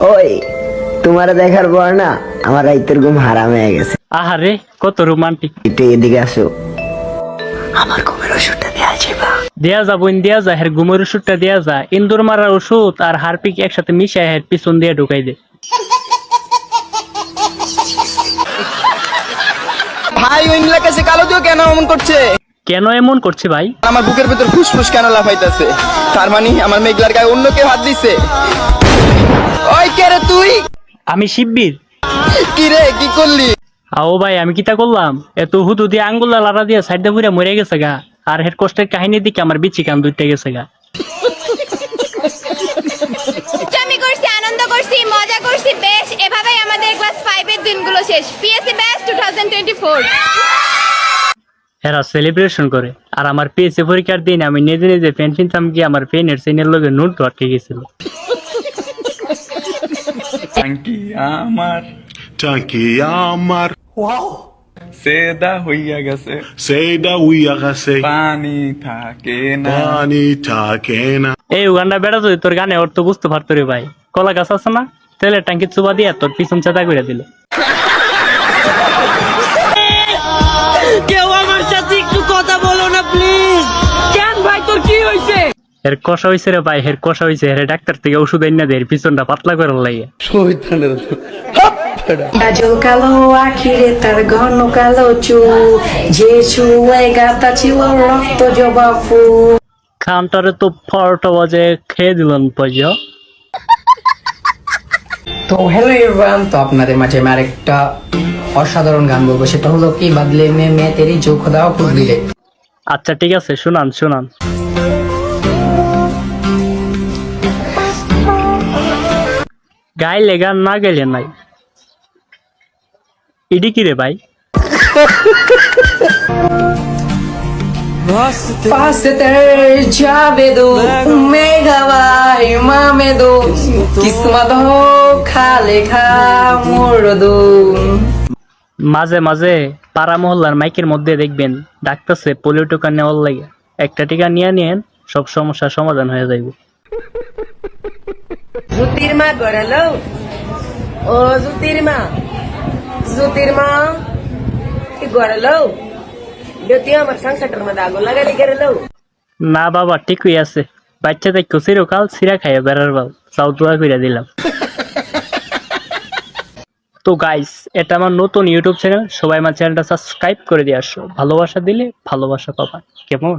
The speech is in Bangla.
ওই তোমার দেখার পর না আমার রাইতের ঘুম হারাম হয়ে গেছে। আহারে কত রোমান্টিক। একটু এদিকে আসো, আমার ঘুমের ওষুধটা দেওয়া যাবে? দেয়া যা বোন দেয়া যা, হের ঘুমের ওষুধটা দেয়া যা। ইন্দুর মারার ওষুধ আর হারপিক একসাথে মিশায় হের পিছন দিয়ে ঢুকাই দে। ভাই ওই নীলা কাছে কালো দিও কেন এমন করছে? কেন এমন করছে ভাই? আমার বুকের ভেতর ফুসফুস কেন লাফাইতেছে? তার মানে আমার মেঘলার গায়ে অন্য কেউ হাত দিছে। ওই কে রে তুই? আমি শিববীর। কি রে কি করলি? ও ভাই আমি কিতা করলাম? এত হুদু দিয়ে আঙ্গুলা লাড়া দিয়ে সাইড দিয়ে পুরা মরে গেছে গা। আর হের কষ্টের কাহিনীর দিকে আমার বিচি কান দুইটা গেছে গা। আমি করছি, আনন্দ করছি, মজা করছি, বেশ। এভাবেই আমাদের ক্লাস 5 এর দিনগুলো শেষ। PSC batch 2024। এরা সেলিব্রেশন করে আর আমার পিএসসি পরীক্ষার দিন আমি নিজে নিজে পেন কিনতাম গিয়ে আমার পেনের চেনের লগে নোট আটকে গেছিল। টাঙ্কি আমার সেদা হইয়া গেছে, সেইটা উইয়া গেছে, পানি থাকে না। পানি থাকে না। এই উগান্ডা বেড়া যদি তোর গানে অর্থ বুঝতে পারতো রে ভাই। কলা গাছ আছে না, তেলের ট্যাঙ্কি চুবা দিয়ে তোর পিছন চেতা করে দিল। কেউ আমার সাথে একটু কথা বলো না প্লিজ। কেন ভাই তোর কি হয়েছে? এর কষা হয়েছে রে ভাই, হের কষা হয়েছে। হের ডাক্তার থেকে ওষুধ এনে দেয় পিছনটা পাতলা করার লাগে। কাজল কালো আখিরে তার ঘন কালো চুল, যে চুলে গাতা ছিল রক্ত জবা ফুল। খানটারে তো 4টা বাজে খেয়ে দিলেন পয়জা। তো হ্যালো এভরিওয়ান, তো আপনাদের মাঝে আমি আরেকটা অসাধারণ গান বলবো, সেটা হলো কি বাদলে মে তেরি जो खुदा खुद दिले। আচ্ছা ঠিক আছে, শুনান শুনান। গাইলে গান না গেলে নাই। ইডি কি রে ভাই? फासते जावे दो मेघावाई मामे दो किस्मत हो खाले खा मोर दो। মাঝে মাঝে পাড়া মহল্লার মাইকের মধ্যে দেখবেন ডাকতেছে পোলিও টিকা নেওয়ার লাগে। একটা টিকা নিয়ে নিয়েন, সব সমস্যার সমাধান হয়ে যাবে। জুতির মা গড়ালো, ও জুতির মা কি গড়ালো? যদি আমার সংসারটার মধ্যে আগুন লাগালি গেলো। না বাবা ঠিকই আছে, বাচ্চা দেখো চিরকাল সিরা খাইয়া বেড়ার বাল চাও দোয়া করে দিলাম। তো গাইস, এটা আমার নতুন ইউটিউব চ্যানেল, সবাই আমার চ্যানেলটা সাবস্ক্রাইব করে দিয়ে আসো। ভালোবাসা দিলে ভালোবাসা পাবা, কেমন?